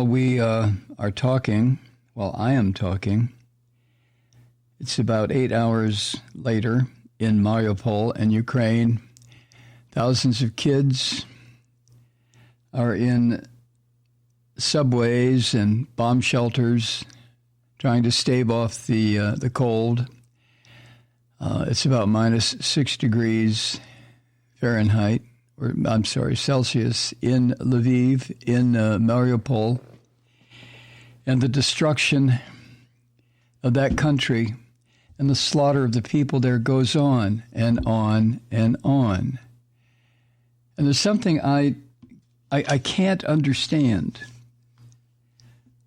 we are talking, while I am talking, it's about 8 hours later in Mariupol in Ukraine. Thousands of kids are in subways and bomb shelters trying to stave off the cold. It's about minus 6 degrees Fahrenheit, or I'm sorry, Celsius in Lviv, in Mariupol. And the destruction of that country and the slaughter of the people there goes on and on and on. And there's something I can't understand.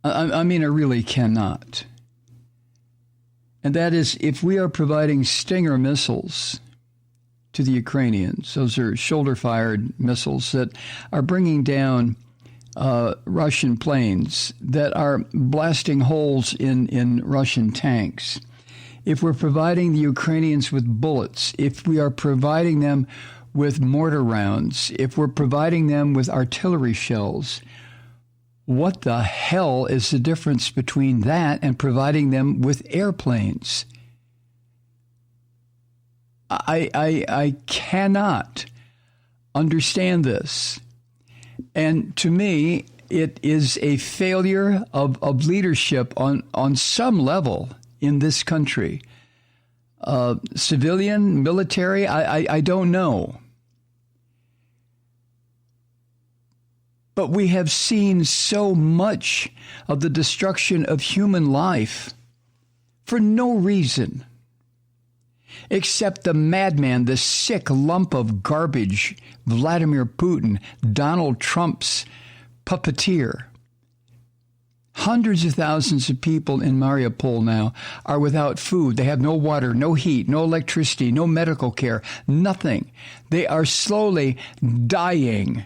I mean, I really cannot. And that is, if we are providing Stinger missiles to the Ukrainians, those are shoulder-fired missiles that are bringing down Russian planes, that are blasting holes in Russian tanks, if we're providing the Ukrainians with bullets, if we are providing them with mortar rounds, if we're providing them with artillery shells, what the hell is the difference between that and providing them with airplanes? I cannot understand this. And to me, it is a failure of leadership on some level in this country. Civilian, military, I don't know. But we have seen so much of the destruction of human life for no reason, except the madman, the sick lump of garbage, Vladimir Putin, Donald Trump's puppeteer. Hundreds of thousands of people in Mariupol now are without food. They have no water, no heat, no electricity, no medical care, nothing. They are slowly dying.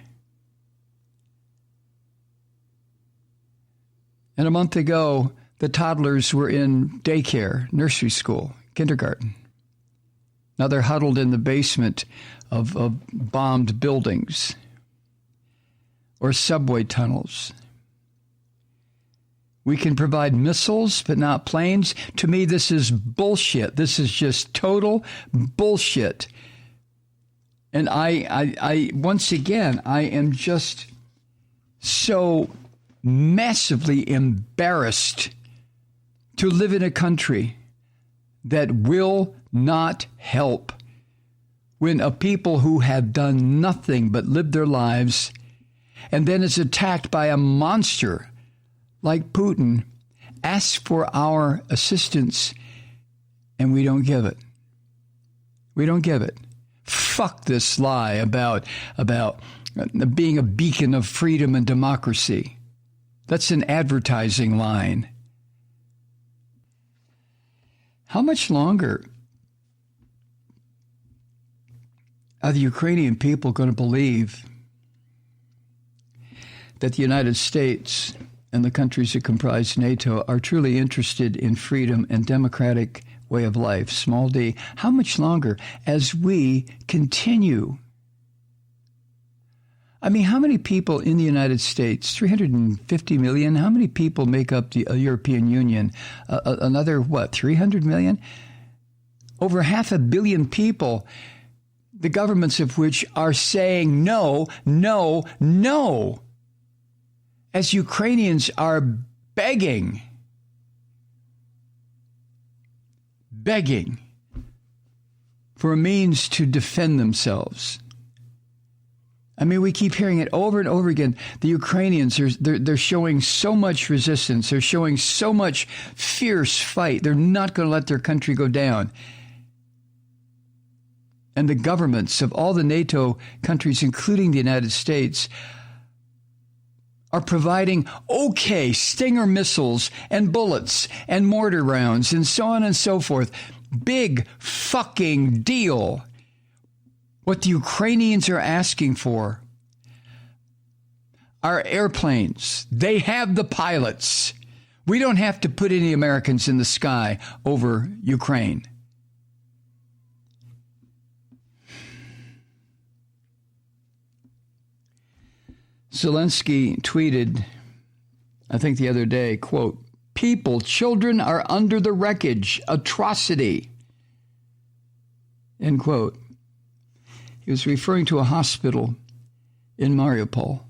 And a month ago, the toddlers were in daycare, nursery school, kindergarten. Now they're huddled in the basement of bombed buildings or subway tunnels. We can provide missiles, but not planes. To me, this is bullshit. This is just total bullshit. And I once again, I am just so massively embarrassed to live in a country that will not help when a people who have done nothing but live their lives and then is attacked by a monster like Putin, asks for our assistance, and we don't give it. We don't give it. Fuck this lie about being a beacon of freedom and democracy. That's an advertising line. How much longer are the Ukrainian people going to believe that the United States and the countries that comprise NATO are truly interested in freedom and democratic way of life, small d? How much longer as we continue? I mean, how many people in the United States? 350 million? How many people make up the European Union? Another, 300 million? Over 500 million people, the governments of which are saying no, no, no, as Ukrainians are begging for a means to defend themselves. I mean, we keep hearing it over and over again. The Ukrainians, they're showing so much resistance. They're showing so much fierce fight. They're not going to let their country go down. And the governments of all the NATO countries, including the United States, are providing Stinger missiles and bullets and mortar rounds and so on and so forth. Big fucking deal. What the Ukrainians are asking for are airplanes. They have the pilots. We don't have to put any Americans in the sky over Ukraine. Zelensky tweeted, I think the other day, quote, people, children are under the wreckage, atrocity, end quote. He was referring to a hospital in Mariupol.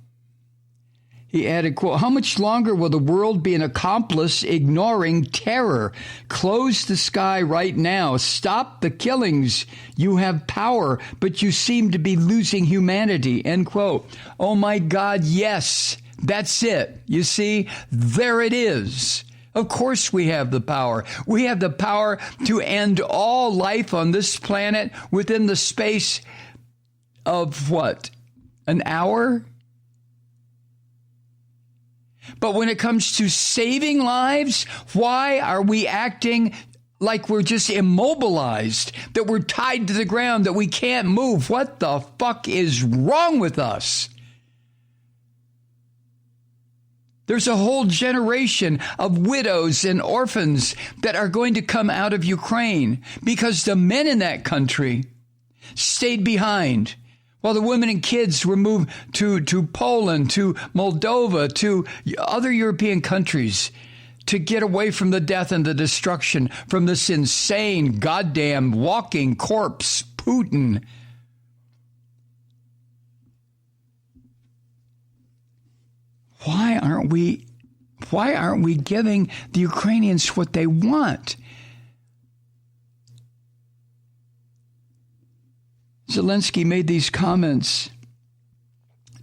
He added, quote, how much longer will the world be an accomplice ignoring terror? Close the sky right now. Stop the killings. You have power, but you seem to be losing humanity, end quote. Oh my God, yes, that's it. You see, there it is. Of course we have the power. We have the power to end all life on this planet within the space of what? An hour? But when it comes to saving lives, why are we acting like we're just immobilized, that we're tied to the ground, that we can't move? What the fuck is wrong with us? There's a whole generation of widows and orphans that are going to come out of Ukraine because the men in that country stayed behind, while the women and kids were moved to Poland, to Moldova, to other European countries to get away from the death and the destruction from this insane, goddamn walking corpse, Putin. Why aren't we giving the Ukrainians what they want? Zelensky made these comments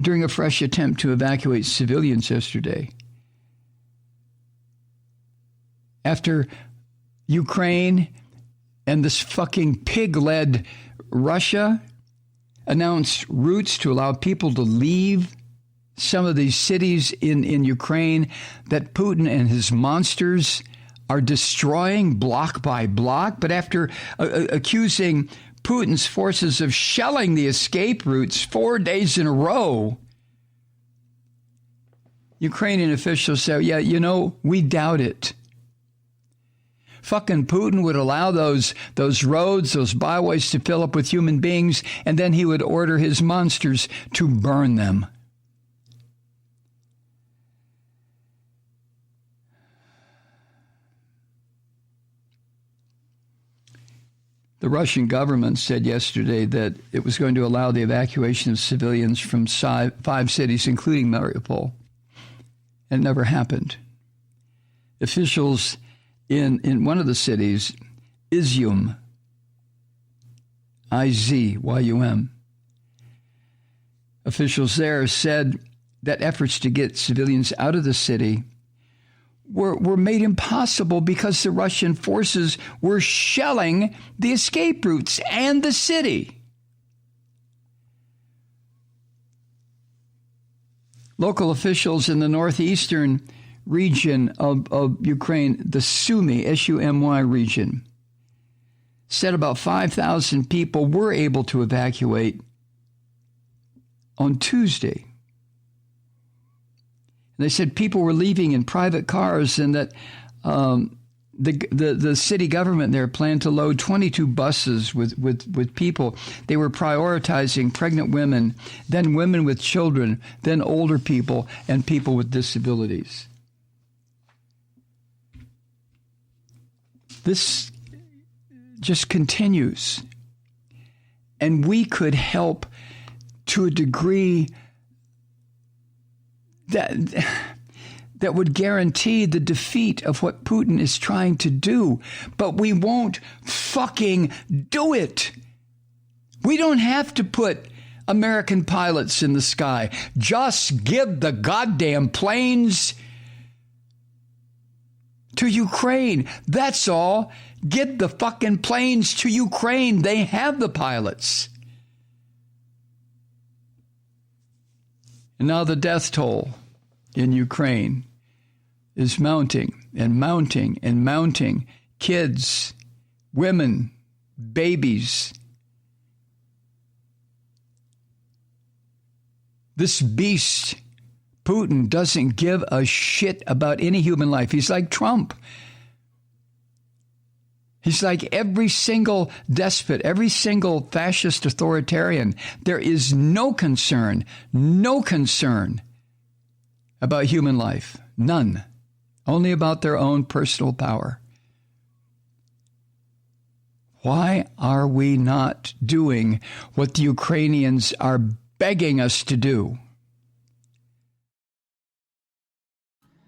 during a fresh attempt to evacuate civilians yesterday. After Ukraine and this fucking pig-led Russia announced routes to allow people to leave some of these cities in Ukraine that Putin and his monsters are destroying block by block, but after accusing Putin's forces of shelling the escape routes 4 days in a row, Ukrainian officials say, yeah, we doubt it. Fucking Putin would allow those roads, those byways to fill up with human beings, and then he would order his monsters to burn them. The Russian government said yesterday that it was going to allow the evacuation of civilians from 5 cities, including Mariupol. It never happened. Officials in one of the cities, Izyum, I-Z-Y-U-M, officials there said that efforts to get civilians out of the city were made impossible because the Russian forces were shelling the escape routes and the city. Local officials in the northeastern region of Ukraine, the Sumy, S-U-M-Y region, said about 5,000 people were able to evacuate on Tuesday. They said people were leaving in private cars, and that the city government there planned to load 22 buses with people. They were prioritizing pregnant women, then women with children, then older people, and people with disabilities. This just continues. And we could help to a degree that would guarantee the defeat of what Putin is trying to do. But we won't fucking do it. We don't have to put American pilots in the sky. Just give the goddamn planes to Ukraine. That's all. Get the fucking planes to Ukraine. They have the pilots. And now the death toll in Ukraine is mounting and mounting and mounting. Kids, women, babies. This beast, Putin, doesn't give a shit about any human life. He's like Trump. He's like every single despot, every single fascist authoritarian. There is no concern about human life. None. Only about their own personal power. Why are we not doing what the Ukrainians are begging us to do?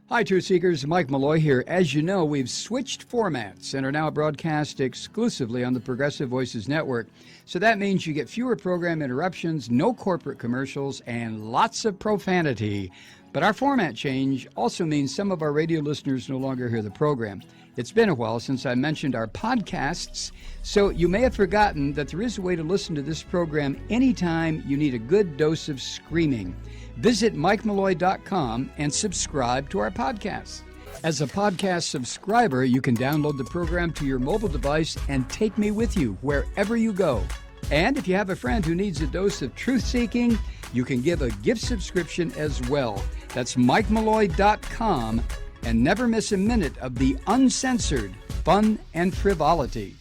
Hi, Truth Seekers. Mike Malloy here. As you know, we've switched formats and are now broadcast exclusively on the Progressive Voices Network. So that means you get fewer program interruptions, no corporate commercials, and lots of profanity. But our format change also means some of our radio listeners no longer hear the program. It's been a while since I mentioned our podcasts, so you may have forgotten that there is a way to listen to this program anytime you need a good dose of screaming. Visit MikeMalloy.com and subscribe to our podcasts. As a podcast subscriber, you can download the program to your mobile device and take me with you wherever you go. And if you have a friend who needs a dose of truth-seeking, you can give a gift subscription as well. That's MikeMalloy.com, and never miss a minute of the uncensored fun and frivolity.